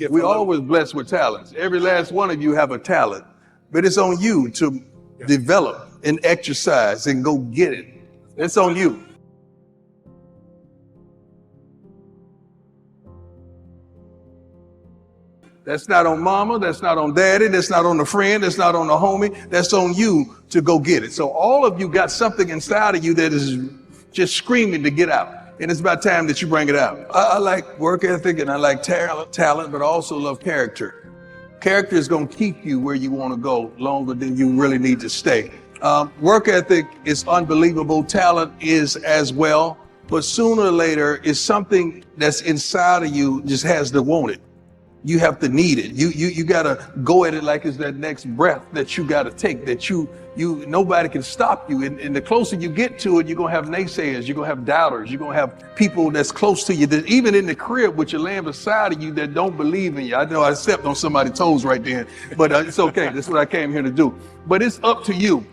We're always blessed with talents. Every last one of you have a talent, but it's on you to develop and exercise and go get it. It's on you. That's not on mama, that's not on daddy, that's not on the friend, that's not on the homie, that's on you to go get it. So all of you got something inside of you that is just screaming to get out. And it's about time that you bring it out. I like work ethic and I like talent, but I also love character. Character is gonna keep you where you wanna go longer than you really need to stay. Work ethic is unbelievable, talent is as well, but sooner or later it's something that's inside of you just has to want it. You have to need it. You gotta go at it like it's that next breath that you gotta take, that nobody can stop you. And the closer you get to it, you're gonna have naysayers, you're gonna have doubters, you're gonna have people that's close to you, that even in the crib with your laying beside of you that don't believe in you. I know I stepped on somebody's toes right there, but it's okay. That's what I came here to do. But it's up to you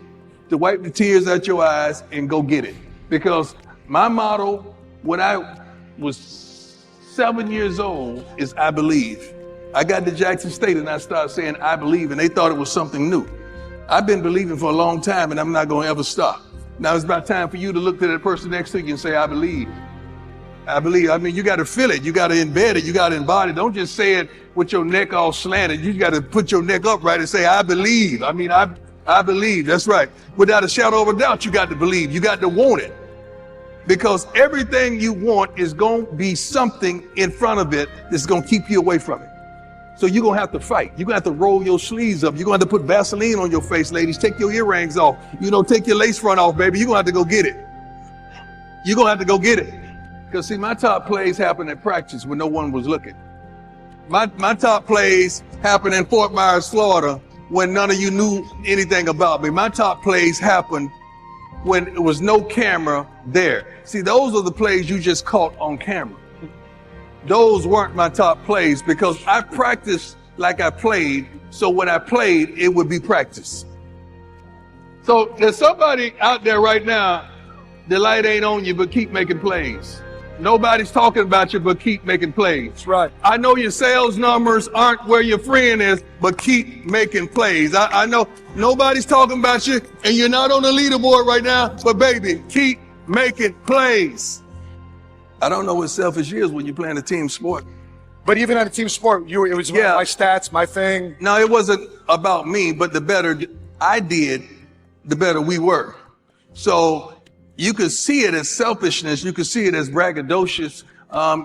to wipe the tears out your eyes and go get it. Because my motto when I was 7 years old is I believe. I got to Jackson State and I started saying I believe, and they thought it was something new. I've been believing for a long time and I'm not gonna ever stop. Now it's about time for you to look to that person next to you and say, I believe. I believe. I mean, you gotta feel it, you gotta embed it, you gotta embody it. Don't just say it with your neck all slanted. You gotta put your neck upright and say, I believe. I mean, I believe, that's right. Without a shadow of a doubt, you got to believe, you got to want it. Because everything you want is gonna be something in front of it that's gonna keep you away from it. So you're gonna have to fight. You're gonna have to roll your sleeves up. You're gonna have to put Vaseline on your face, ladies. Take your earrings off. Take your lace front off, baby. You're gonna have to go get it. You're gonna have to go get it. Because see, my top plays happened at practice when no one was looking. My top plays happened in Fort Myers, Florida, when none of you knew anything about me. My top plays happened when there was no camera there. See, those are the plays you just caught on camera. Those weren't my top plays because I practiced like I played, so when I played, it would be practice. So there's somebody out there right now, the light ain't on you, but keep making plays. Nobody's talking about you, but keep making plays. That's right. I know your sales numbers aren't where your friend is, but keep making plays. I know nobody's talking about you, and you're not on the leaderboard right now, but baby, keep making plays. I don't know what selfish is when you're playing a team sport. But even on a team sport, it was my stats, my thing. No, it wasn't about me, but the better I did, the better we were. So you could see it as selfishness, you could see it as braggadocious,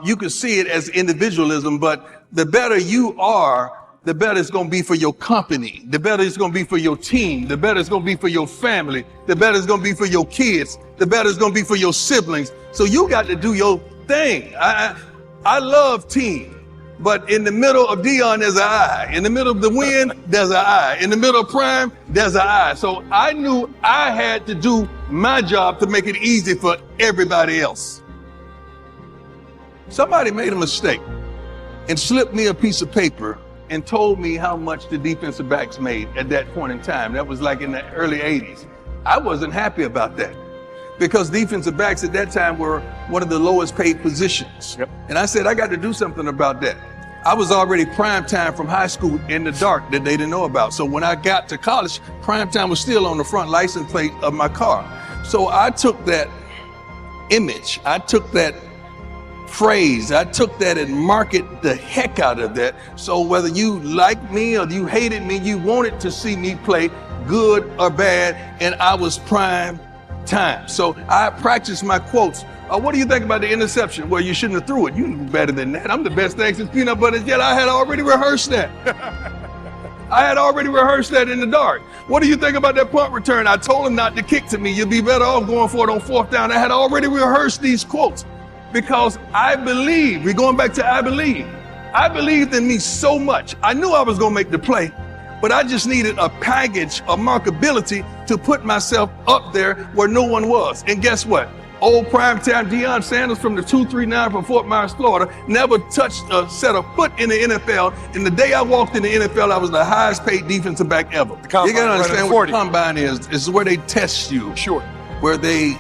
you could see it as individualism, but the better you are, the better it's gonna be for your company, the better it's gonna be for your team, the better it's gonna be for your family, the better it's gonna be for your kids, the better it's gonna be for your siblings. So you got to do your thing. I love team, but in the middle of Deion, there's an I. In the middle of the win, there's an I. In the middle of prime, there's an I. So I knew I had to do my job to make it easy for everybody else. Somebody made a mistake and slipped me a piece of paper and told me how much the defensive backs made at that point in time. That was like in the early 80s. I wasn't happy about that because defensive backs at that time were one of the lowest paid positions. Yep. And I said, I got to do something about that. I was already prime time from high school in the dark that they didn't know about. So when I got to college, prime time was still on the front license plate of my car. So I took that image, I took that phrase, I took that and marketed the heck out of that. So whether you liked me or you hated me, you wanted to see me play good or bad, and I was prime time. So I practiced my quotes. What do you think about the interception? Well, you shouldn't have threw it. You knew better than that. I'm the best thing since peanut butter and jelly. I had already rehearsed that. I had already rehearsed that in the dark. What do you think about that punt return? I told him not to kick to me. You'll be better off going for it on fourth down. I had already rehearsed these quotes because I believe. We're going back to I believe. I believed in me so much. I knew I was going to make the play, but I just needed a package of marketability to put myself up there where no one was. And guess what? Old primetime Deion Sanders from the 239 from Fort Myers, Florida, never touched a set of foot in the NFL. And the day I walked in the NFL, I was the highest paid defensive back ever. You gotta understand what the combine is. It's where they test you. Sure. Where they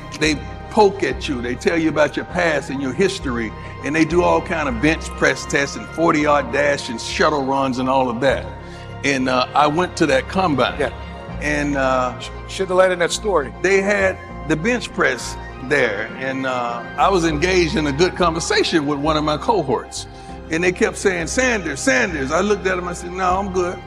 poke at you. They tell you about your past and your history, and they do all kind of bench press tests and 40-yard dash and shuttle runs and all of that. And I went to that combine. Yeah. And should have let in that story. they had the bench press there, and I was engaged in a good conversation with one of my cohorts. And they kept saying, Sanders, Sanders. I looked at them, I said, no, I'm good.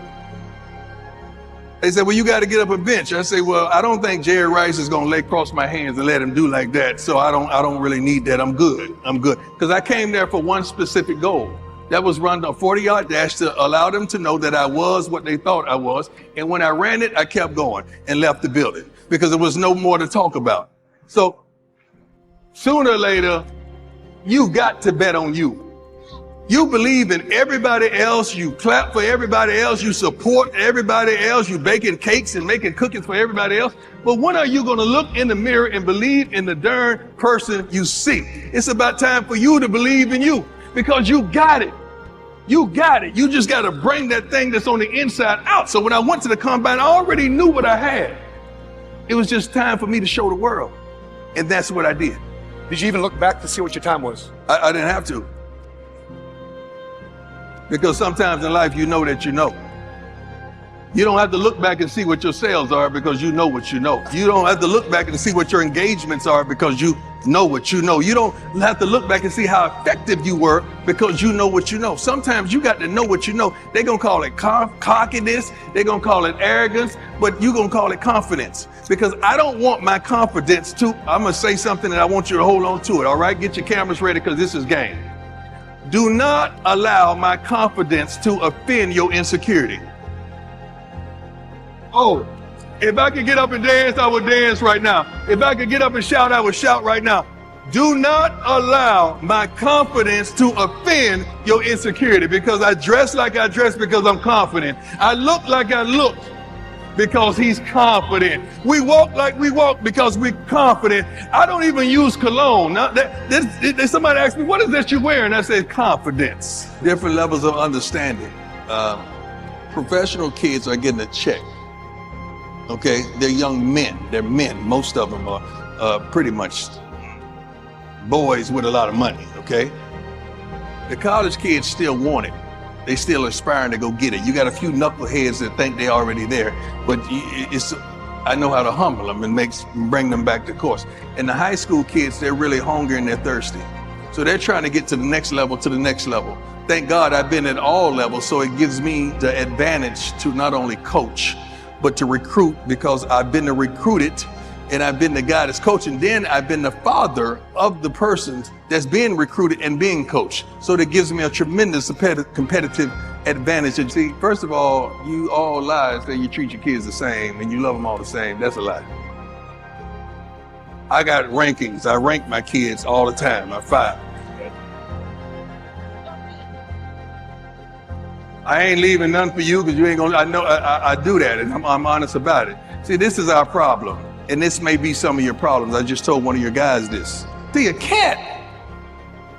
They said, well, you got to get up a bench. I say, well, I don't think Jerry Rice is going to lay across my hands and let him do like that. So I don't really need that. I'm good. Because I came there for one specific goal. That was run a 40-yard dash to allow them to know that I was what they thought I was. And when I ran it, I kept going and left the building because there was no more to talk about. So sooner or later, you got to bet on you. You believe in everybody else, you clap for everybody else, you support everybody else, you baking cakes and making cookies for everybody else. But when are you gonna look in the mirror and believe in the darn person you see? It's about time for you to believe in you because you got it. You got it. You just gotta bring that thing that's on the inside out. So when I went to the combine, I already knew what I had. It was just time for me to show the world. And that's what I did. Did you even look back to see what your time was? I didn't have to. Because sometimes in life, you know that you know. You don't have to look back and see what your sales are because you know what you know. You don't have to look back and see what your engagements are because you know what you know. You don't have to look back and see how effective you were because you know what you know. Sometimes you got to know what you know. They're going to call it cockiness. They're going to call it arrogance, but you're going to call it confidence. Because I don't want my confidence to, I'm going to say something and I want you to hold on to it. All right, get your cameras ready because this is game. Do not allow my confidence to offend your insecurity. Oh, if I could get up and dance, I would dance right now. If I could get up and shout, I would shout right now. Do not allow my confidence to offend your insecurity because I dress like I dress because I'm confident. I look like I look because he's confident. We walk like we walk because we're confident. I don't even use cologne. Now, somebody asked me, what is that you're wearing? I said, confidence. Different levels of understanding. Professional kids are getting a check. Okay, they're young men. They're men. Most of them are pretty much boys with a lot of money, okay? The college kids still want it. They still aspiring to go get it. You got a few knuckleheads that think they're already there, but I know how to humble them and bring them back to course. And the high school kids, they're really hungry and they're thirsty. So they're trying to get to the next level, Thank God I've been at all levels, so it gives me the advantage to not only coach, but to recruit because I've been the recruited and I've been the guy that's coaching. Then I've been the father of the person that's being recruited and being coached. So that gives me a tremendous competitive advantage. And see, first of all, you all lies that you treat your kids the same and you love them all the same. That's a lie. I got rankings. I rank my kids all the time. I 5. I ain't leaving none for you because you ain't gonna, I know I do that and I'm honest about it. See, this is our problem. And this may be some of your problems. I just told one of your guys this. See, a cat,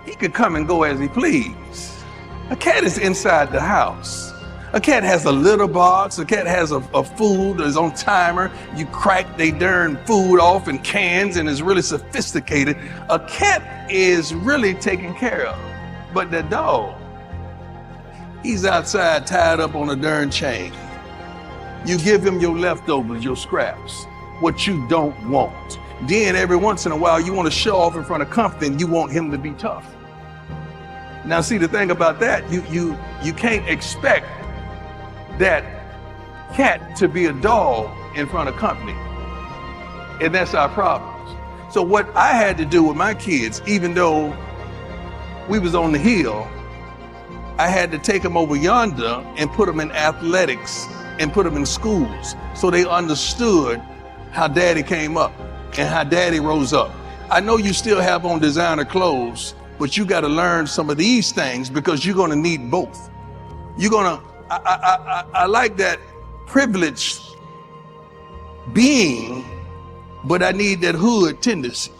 he could come and go as he please. A cat is inside the house. A cat has a litter box. A cat has a food that's on timer. You crack they darn food off in cans and is really sophisticated. A cat is really taken care of. But the dog, he's outside tied up on a darn chain. You give him your leftovers, your scraps, what you don't want. Then every once in a while, you want to show off in front of company and you want him to be tough. Now, see, the thing about that, you can't expect that cat to be a dog in front of company. And that's our problems. So what I had to do with my kids, even though we was on the hill, I had to take them over yonder and put them in athletics and put them in schools so they understood how daddy came up and how daddy rose up. I know you still have on designer clothes, but you got to learn some of these things because you're going to need both. I like that privileged being, but I need that hood tendency.